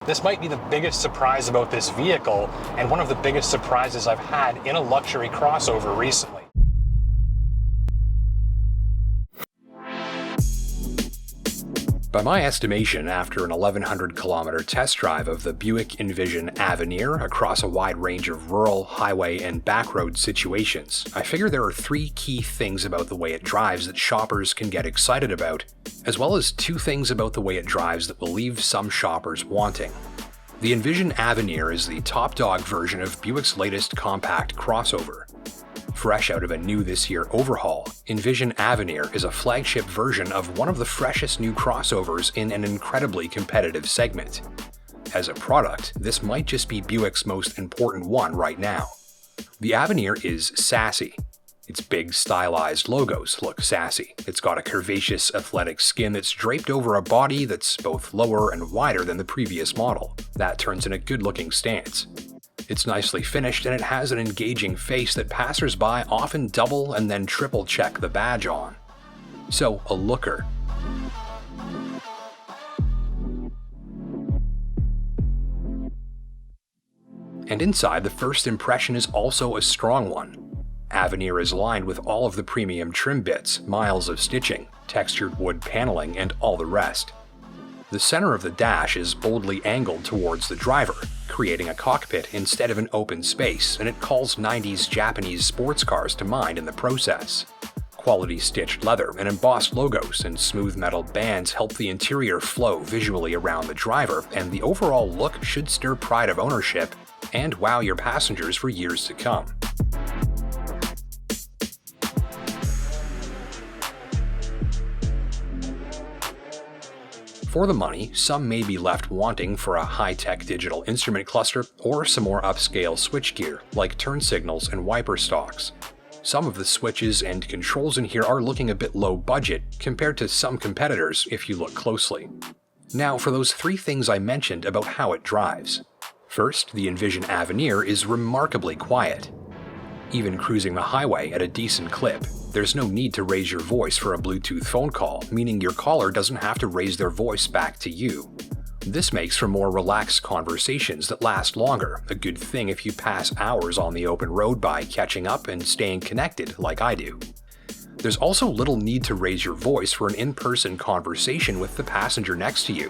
This might be the biggest surprise about this vehicle, and one of the biggest surprises I've had in a luxury crossover recently. By my estimation, after an 1,100 kilometer test drive of the Buick Envision Avenir across a wide range of rural, highway, and backroad situations, I figure there are 3 key things about the way it drives that shoppers can get excited about, as well as 2 things about the way it drives that will leave some shoppers wanting. The Envision Avenir is the top dog version of Buick's latest compact crossover. Fresh out of a new this year overhaul, Envision Avenir is a flagship version of one of the freshest new crossovers in an incredibly competitive segment. As a product, this might just be Buick's most important one right now. The Avenir is sassy. Its big, stylized logos look sassy. It's got a curvaceous, athletic skin that's draped over a body that's both lower and wider than the previous model. That turns in a good-looking stance. It's nicely finished, and it has an engaging face that passersby often double and then triple check the badge on. So, a looker. And inside, the first impression is also a strong one. Avenir is lined with all of the premium trim bits, miles of stitching, textured wood paneling, and all the rest. The center of the dash is boldly angled towards the driver, creating a cockpit instead of an open space, and it calls 90s Japanese sports cars to mind in the process. Quality stitched leather and embossed logos and smooth metal bands help the interior flow visually around the driver, and the overall look should stir pride of ownership and wow your passengers for years to come. For the money, some may be left wanting for a high-tech digital instrument cluster or some more upscale switchgear, like turn signals and wiper stalks. Some of the switches and controls in here are looking a bit low budget compared to some competitors if you look closely. Now for those 3 things I mentioned about how it drives. First, the Envision Avenir is remarkably quiet. Even cruising the highway at a decent clip, there's no need to raise your voice for a Bluetooth phone call, meaning your caller doesn't have to raise their voice back to you. This makes for more relaxed conversations that last longer, a good thing if you pass hours on the open road by catching up and staying connected like I do. There's also little need to raise your voice for an in-person conversation with the passenger next to you.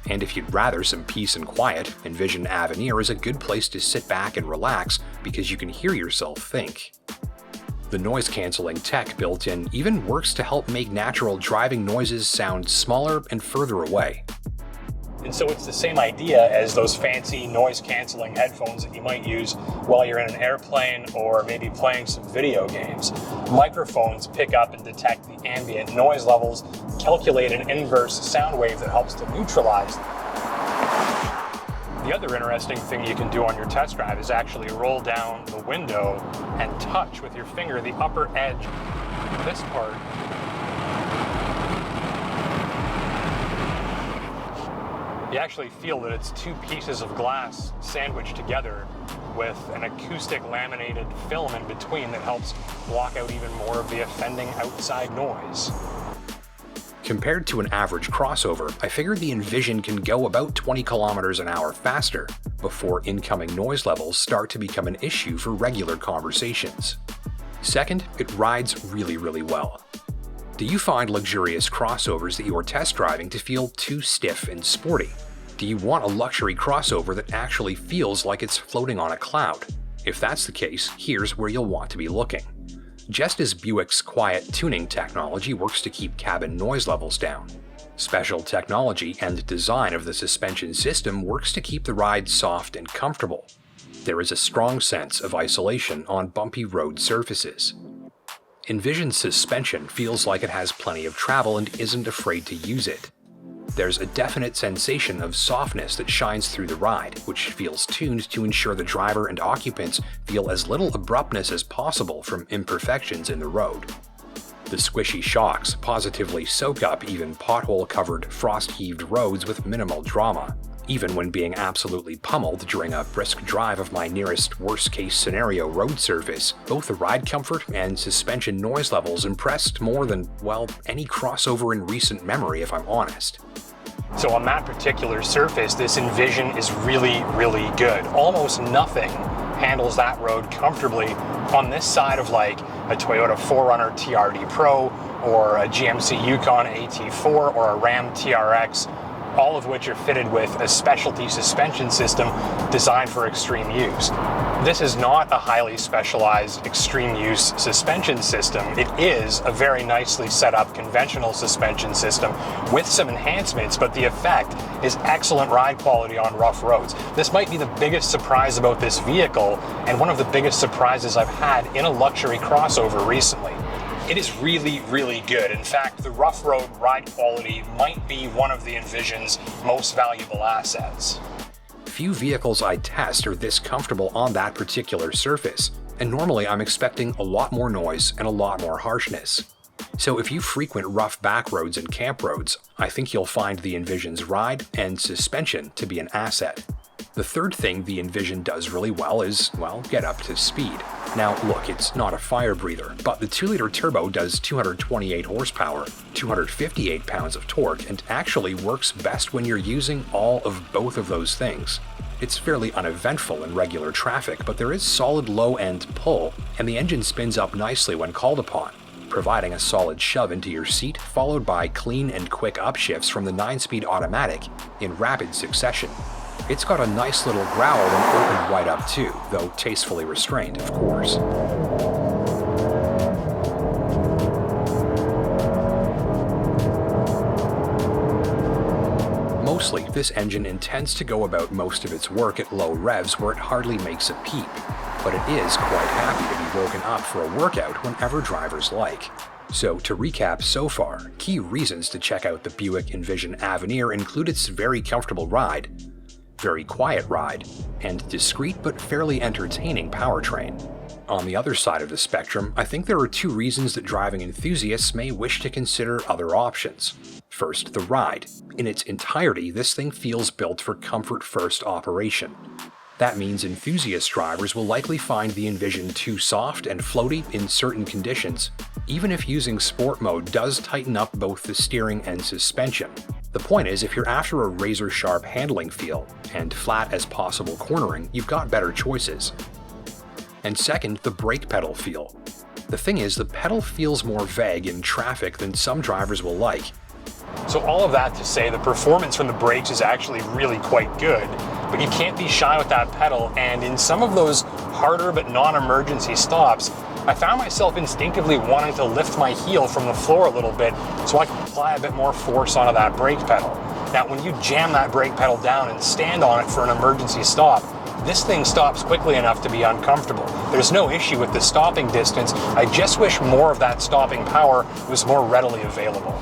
And if you'd rather some peace and quiet, Envision Avenir is a good place to sit back and relax because you can hear yourself think. The noise-canceling tech built in even works to help make natural driving noises sound smaller and further away. And so it's the same idea as those fancy noise-canceling headphones that you might use while you're in an airplane or maybe playing some video games. Microphones pick up and detect the ambient noise levels, calculate an inverse sound wave that helps to neutralize them. The other interesting thing you can do on your test drive is actually roll down the window and touch with your finger the upper edge of this part. You actually feel that it's 2 pieces of glass sandwiched together with an acoustic laminated film in between that helps block out even more of the offending outside noise. Compared to an average crossover, I figured the Envision can go about 20 kilometers an hour faster before incoming noise levels start to become an issue for regular conversations. Second, it rides really well. Do you find luxurious crossovers that you are test driving to feel too stiff and sporty? Do you want a luxury crossover that actually feels like it's floating on a cloud? If that's the case, here's where you'll want to be looking. Just as Buick's quiet tuning technology works to keep cabin noise levels down, special technology and design of the suspension system works to keep the ride soft and comfortable. There is a strong sense of isolation on bumpy road surfaces. Envision's suspension feels like it has plenty of travel and isn't afraid to use it. There's a definite sensation of softness that shines through the ride, which feels tuned to ensure the driver and occupants feel as little abruptness as possible from imperfections in the road. The squishy shocks positively soak up even pothole-covered, frost-heaved roads with minimal drama, even when being absolutely pummeled during a brisk drive of my nearest worst-case scenario road surface. Both the ride comfort and suspension noise levels impressed more than, well, any crossover in recent memory if I'm honest. So on that particular surface, this Envision is really, really good. Almost nothing handles that road comfortably on this side of like a Toyota 4Runner TRD Pro or a GMC Yukon AT4 or a Ram TRX, all of which are fitted with a specialty suspension system designed for extreme use. This is not a highly specialized extreme use suspension system. It is a very nicely set up conventional suspension system with some enhancements, but the effect is excellent ride quality on rough roads. This might be the biggest surprise about this vehicle and one of the biggest surprises I've had in a luxury crossover recently. It is really, really good. In fact, the rough road ride quality might be one of the Envision's most valuable assets. Few vehicles I test are this comfortable on that particular surface, and normally I'm expecting a lot more noise and a lot more harshness. So if you frequent rough back roads and camp roads, I think you'll find the Envision's ride and suspension to be an asset. The third thing the Envision does really well is, well, get up to speed. Now look, it's not a fire breather, but the 2-liter turbo does 228 horsepower, 258 pounds of torque, and actually works best when you're using all of both of those things. It's fairly uneventful in regular traffic, but there is solid low-end pull, and the engine spins up nicely when called upon, providing a solid shove into your seat, followed by clean and quick upshifts from the 9-speed automatic in rapid succession. It's got a nice little growl when opened right up too, though tastefully restrained, of course. Mostly, this engine intends to go about most of its work at low revs where it hardly makes a peep, but it is quite happy to be woken up for a workout whenever drivers like. So to recap so far, key reasons to check out the Buick Envision Avenir include its very comfortable ride, very quiet ride, and discreet but fairly entertaining powertrain. On the other side of the spectrum, I think there are two reasons that driving enthusiasts may wish to consider other options. First, the ride. In its entirety, this thing feels built for comfort-first operation. That means enthusiast drivers will likely find the Envision too soft and floaty in certain conditions, even if using sport mode does tighten up both the steering and suspension. The point is, if you're after a razor-sharp handling feel and flat as possible cornering, you've got better choices. And second, the brake pedal feel. The thing is, the pedal feels more vague in traffic than some drivers will like. So all of that to say, the performance from the brakes is actually really quite good, but you can't be shy with that pedal, and in some of those harder but non-emergency stops, I found myself instinctively wanting to lift my heel from the floor a little bit so I could apply a bit more force onto that brake pedal. Now, when you jam that brake pedal down and stand on it for an emergency stop, this thing stops quickly enough to be uncomfortable. There's no issue with the stopping distance. I just wish more of that stopping power was more readily available.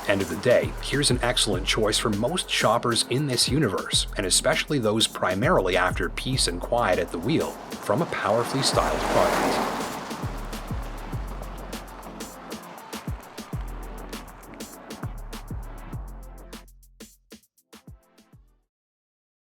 End of the day, here's an excellent choice for most shoppers in this universe, and especially those primarily after peace and quiet at the wheel, from a powerfully styled product.